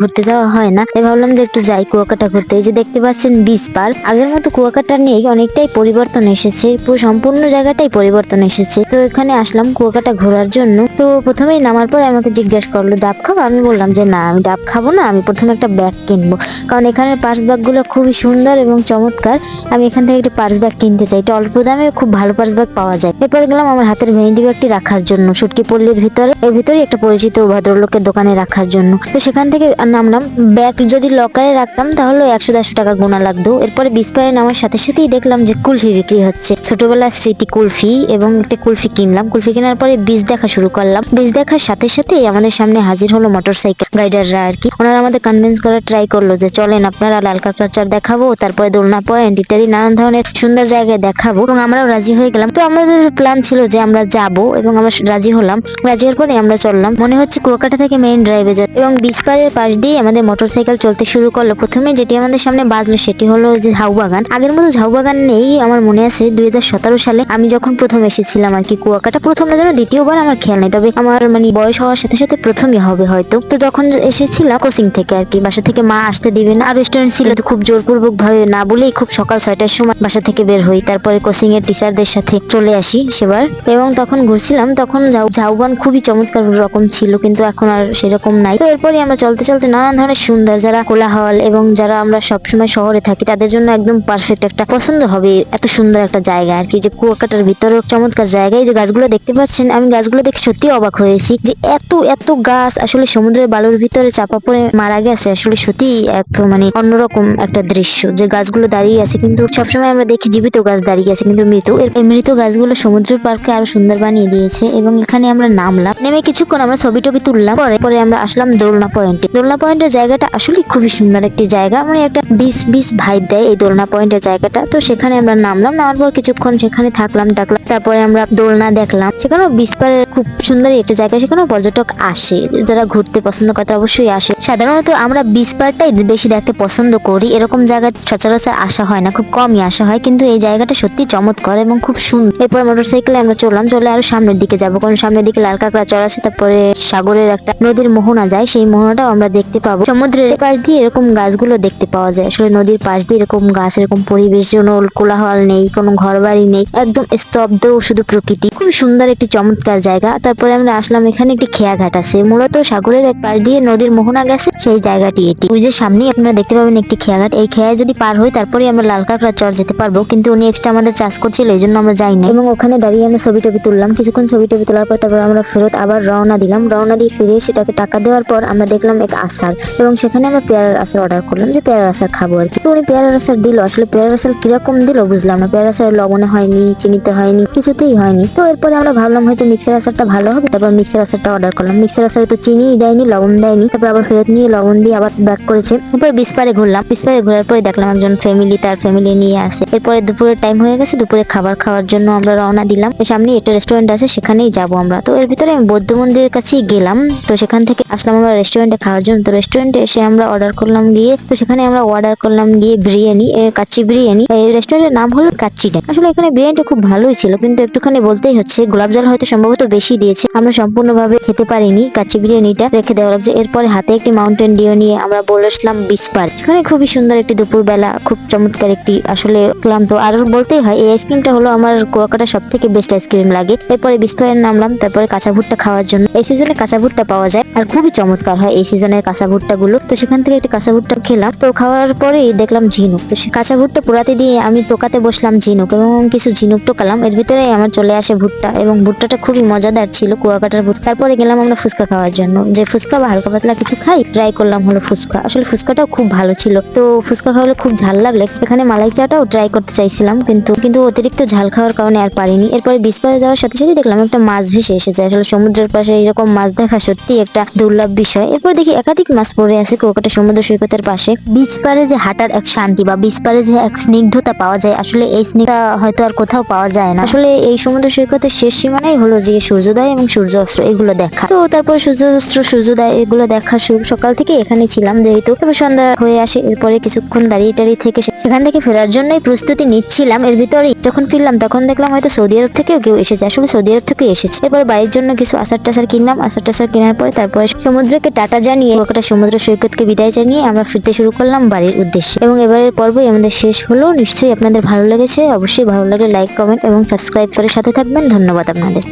ঘুরতে যাওয়া হয় না, তাই ভাবলাম যে একটু যাই কুয়াকাটা ঘুরতে। এই যে দেখতে পাচ্ছেন বিচ পার্ক, আগের মতো কুয়াকাটা নেই, অনেকটাই পরিবর্তন এসেছে, পুরো সম্পূর্ণ জায়গাটাই পরিবর্তন এসেছে। তো এখানে আসলাম কুয়াকাটা ঘোরার জন্য। তো প্রথমেই নামার পরে আমাকে জিজ্ঞেস করলো ডাব খাবো, আমি বললাম যে না আমি ডাব খাবো না, আমি প্রথমে একটা ব্যাগ কিনবো, কারণ এখানে পার্স ব্যাগ গুলো খুবই সুন্দর এবং চমৎকার। আমি এখান থেকে একটা পার্স ব্যাগ কিনতে চাই, এটা অল্প দামে খুব ভালো পার্স ব্যাগ পাওয়া যায়। এরপরে গেলাম আমার হাতের ভ্যানিটি ব্যাগটি রাখার জন্য সুটকি পল্লীর ভিতরে, এর ভিতরে একটা পরিচিত ভদ্রলোকের দোকানে রাখার জন্য। তো সেখান থেকে নামলাম। ব্যাগ যদি লকারে রাখতাম তাহলে 100-150 টাকা গোনা লাগতো। এরপরে বিস্পারে নামার সাথে সাথেই দেখলাম যে কুলফি বিক্রি হচ্ছে, ছোটবেলার স্মৃতি কুলফি, এবং একটা কুলফি কিনলাম। কুলফি কেনার পরে বীজ দেখা শুরু করলাম। বীজ দেখার সাথে সাথেই আমাদের সামনে হাজির হলো মোটরসাইকেল গাইডাররা আর কি। ওনারা আমাদের কনভিন্স করার ট্রাই করলো যে চলেন আপনারা লাল কাঁকড়া চর দেখাবো, তারপরে দোলনা পয়েন্ট ইত্যাদি নানান ধরনের সুন্দর জায়গায় দেখাবো, এবং আমরাও রাজি হয়ে গেলাম। তো আমাদের প্ল্যান ছিল যে আমরা যাব, এবং আমরা রাজি হলাম। রাজি হওয়ার পরে আমরা চললাম, মনে হচ্ছে কুয়াকাটা থেকে মেইন ড্রাইভে যায়, এবং বিচ পাড়ের পাশ দিয়ে আমাদের মোটরসাইকেল চলতে শুরু করলো। প্রথমে যেটি আমাদের সামনে বাজলো সেটি হলো যে ঝাউ বাগান। আগের মতো ঝাউ বাগান নেই, আমার মনে আছে 2017 সালে আমি যখন প্রথম এসেছিলাম আর কি কুয়াকাটা, প্রথম না যেন দ্বিতীয়বার আমার খেয়াল নেই, তবে আমার মানে বয়স হওয়ার সাথে সাথে প্রথমই হবে হয়তো। তো যখন এসেছিলাম কোচিং থেকে আর কি, বাসা থেকে মা আসতে দিবে না, আর রেস্টুরেন্ট ছিল, তো খুব জোরপূর্বক ভাবে না বলেই খুব সকাল 6টার সময় বাসা থেকে বের হই, তারপরে কোচিং এর টিচারদের সাথে চলে আসি সেবার। এবং তখন ঘুরছিলাম, তখন ঝাউবান খুবই চমৎকার রকম ছিল, কিন্তু এখন আর সেরকম নাই। তো এরপরে আমরা চলতে চলতে নানান ধরনের সুন্দর, যারা কোলাহল এবং যারা আমরা সবসময় শহরে থাকি তাদের জন্য একদম পারফেক্ট একটা পছন্দ হবে এত সুন্দর একটা জায়গা আর কি, যে কুয়াকাটার ভিতরে চমৎকার জায়গায়। যে গাছগুলো দেখতে পাচ্ছেন, আমি গাছগুলো দেখে সত্যি অবাক হয়েছি যে এত এত গাছ আসলে সমুদ্রের বালুর ভিতরে চাপা পড়ে মারা গেছে। আসলে সত্যি এক মানে অন্যরকম একটা দৃশ্য, যে গাছগুলো দাঁড়িয়ে আছে, কিন্তু সবসময় আমরা দেখি জীবিত গাছ দাঁড়িয়ে আছে, কিন্তু মৃত। এই মৃত গাছগুলো সমুদ্রের পার্কে আরো সুন্দর বানিয়ে দিয়েছে। এবং এখানে আমরা নামলাম, নেমে কিছুক্ষণ আমরা ছবি টবি তুললাম, পরে আমরা আসলাম দোলনা পয়েন্টে। দোলনা পয়েন্টের জায়গাটা আসলে খুবই সুন্দর একটি জায়গা, মানে একটা বিচ ভাইব দেয় এই দোলনা পয়েন্টের জায়গাটা। তো সেখানে আমরা নামলাম, নামার পর কিছুক্ষণ সেখানে থাকলাম, তারপরে আমরা দোলনা দেখলাম। সেখানেও বিচ পাড়ের খুব সুন্দর একটা জায়গা, সেখানেও পর্যটক আসে, যারা ঘুরতে পছন্দ করতে অবশ্যই আসে। সাধারণত আমরা বিচ পাড়টাই বেশি দেখতে পছন্দ করি, এরকম জায়গায় সচরাচর আসা হয় না, খুব কমই আসা হয়, কিন্তু এই জায়গাটা সত্যি চমৎকার এবং খুব সুন্দর। এরপর মোটরসাইকেলে আমরা চলে আরো সামনের দিকে যাবো, কারণ সামনের দিকে লাল কাঁকড়া চর আছে, তারপরে সাগরের একটা নদীর মোহনা যায়, সেই মোহনাটাও আমরা দেখতে পাবো। সমুদ্রের পাশ দিয়ে এরকম গাছগুলো দেখতে পাওয়া যায়, আসলে নদীর পাশ দিয়ে এরকম গাছ, এরকম পরিবেশ, কোনো কোলাহল নেই, কোনো ঘর বাড়ি নেই, একদম স্তব্ধ, শুধু প্রকৃতি, খুব সুন্দর একটি চমৎকার জায়গা। তারপরে আমরা আসলাম, এখানে একটি খেয়াঘাট আছে, মূলত সাগরের এক পাশ দিয়ে নদীর মোহনা গেছে সেই জায়গাটি এটি। ওই যে সামনে আপনারা দেখতে পাবেন একটি খেয়াঘাট, এই খেয়ায় যদি পার হই তারপরে আমরা লাল কাঁকড়া চর যেতে পারবো, কিন্তু উনি এক্সট্রা আমাদের চার্জ করছিল, এই জন্য আমরা যাই না। এবং ওখানে দাঁড়িয়ে আমরা ছবি টবি তুললাম, কিছুক্ষণ ছবি টবি তোলার পর তারপর আমরা ফেরত আবার রওনা দিলাম। রওনা দিয়ে ফিরে সেটাকে টাকা দেওয়ার পর আমরা দেখলাম এক আচার, এবং সেখানে আমরা পেয়ারার আচার অর্ডার করলাম, যে পেয়ারার আচার খাবো আর কি। তো উনি পেয়ারার আচার দিল, আসলে পেয়ারার আচার কিরকম দিল বুঝলাম না, পেয়ারার আচার লবণে হয়নি, চিনিতে হয়নি, কিছুতেই হয়নি। তো এরপরে আমরা ভাবলাম হয়তো মিক্সার আচারটা ভালো হবে, তারপর মিক্সার আচারটা অর্ডার করলাম। মিক্সার আচারে তো চিনি দেয়নি, লবণ দেয়নি, তারপর আবার ফেরত নিয়ে লবণ দিয়ে আবার ব্যাক করেছে। এরপরে বিচ পাড়ে ঘুরলাম, বিচ পাড়ে ঘোরার পরে দেখলাম একজন ফ্যামিলি তার ফ্যামিলি নিয়ে আসে। এরপরে দুপুরের টাইম হয়ে গেছে, দুপুরে খাবার খাওয়ার জন্য আমরা রওনা দিলাম। সামনে একটা রেস্টুরেন্ট আছে, সেখানেই যাবো আমরা। তো এর ভিতরে আমি বৌদ্ধ মন্দিরের কাছেই গেলাম, তো সেখান থেকে আসলাম আমরা রেস্টুরেন্টে খাওয়ার জন্য। তো রেস্টুরেন্টে এসে আমরা অর্ডার করলাম গিয়ে, তো সেখানে আমরা অর্ডার করলাম গিয়ে বিরিয়ানি, কাচ্চি বিরিয়ানি। এই রেস্টুরেন্টের নাম হলো কাচ্চি ড্যাম। আসলে এখানে বিরিয়ানিটা খুব ভালোই ছিল, কিন্তু একটুখানি বলতেই হচ্ছে গোলাপ জল হয়তো সম্ভবত বেশি দিয়েছে, আমরা সম্পূর্ণভাবে খেতে পারিনি, কাচ্চি বিরিয়ানিটা রেখে দেওয়া লাগছে। এরপরে হাতে একটি মাউন্টেন ডিউ নিয়ে আমরা বসলাম বিচ পাড়ে। সেখানে খুবই সুন্দর একটি দুপুর বেলা, খুব চমৎকার একটি আসলে ক্লান্ত। আর বলতেই হয় এই আইসক্রিমটা হলো আমার কুয়াকাটা সব থেকে বেস্ট আইসক্রিম লাগে। এরপরে বিচ পাড়ে নামলাম, তারপরে কাঁচা ভুট্টা খাওয়ার জন্য। এই সিজনে কাঁচা ভুট্টা পাওয়া যায়, আর খুবই চমৎকার হয় এই সিজনের কাঁচা ভুট্টা গুলো। তো সেখান থেকে একটি কাঁচা ভুট্টা খেলাম, তো খাওয়ার পরেই দেখলাম ঝিনুক। তো কাঁচা ভুট্টা পোড়াতে দিয়ে আমি টোকাতে বসলাম ঝিনুক, এবং কিছু ঝিনুক টোকালাম। এর ভিতরে আমার চলে আসে ভুট্টা, এবং ভুট্টাটা খুবই মজাদার ছিল, কুয়াকাটার ভুট্টা। তারপরে গেলাম আমরা ফুচকা খাওয়ার জন্য, যে ফুচকা বা হালকা পাতলা কিছু খাই, ট্রাই করলাম হলো ফুচকা। আসলে ফুচকাটাও খুব ভালো ছিল। তো ফুচকা খাওয়ালে খুব ঝাল লাগলে এখানে মালাই চাটাও ট্রাই করতে চাইছিলাম, কিন্তু অতিরিক্ত ঝাল খাওয়ার কারণে আর পারিনি। এরপরে বিচ পাড়ে যাওয়ার সাথে সাথে দেখলাম একটা মাছ ভেসে এসেছে। আসলে সমুদ্রের পাশে এরকম মাছ দেখা সত্যি একটা দুর্লভ বিষয়। এরপর দেখি একাধিক মাছ পড়ে আছে কুয়াকাটা সমুদ্র সৈকতের পাশে। বিচ পাড়ে যে হাঁটার এক শান্তি, বা বিচ পাড়ে যে এক স্নিগ্ধতা পাওয়া যায়, আসলে এই স্নিগ্ধতা হয়তো আর কোথাও পাওয়া যায় না। আসলে এই সমুদ্র সৈকতের শেষ সীমানাই হলো যে সূর্যোদয় এবং সূর্যাস্ত, এগুলো দেখা। তো তারপর সূর্যাস্ত সূর্যোদয় এগুলো দেখা সকাল থেকে এখানে ছিলাম যেহেতু, তবে সন্ধ্যা হয়ে আসে। এরপরে কিছুক্ষণ দাঁড়িয়ে থেকে সেখান থেকে ফেরার জন্যই প্রস্তুতি নিচ্ছিলাম। এর ভিতরেই যখন ফিরলাম তখন দেখলাম হয়তো সৌদি আরব থেকেও কেউ এসেছে, আসলে সৌদি আরব থেকে এসেছে। এরপর বাড়ির জন্য কিছু আচার টাচার কিনলাম, আচার টাচার কেনার পরে তারপরে সমুদ্রকে টাটা জানিয়ে কুয়াকাটা সমুদ্র সৈকতকে বিদায় জানিয়ে আমরা ফিরতে শুরু করলাম বাড়ির উদ্দেশ্যে। এবং এবারের পর্বই আমাদের শেষ হলো। নিশ্চয়ই আপনাদের ভালো লেগেছে। অবশ্যই ভালো লাগলে লাইক, কমেন্ট এবং সাবস্ক্রাইব করে সাথে থাকবেন। ধন্যবাদ আপনাদের।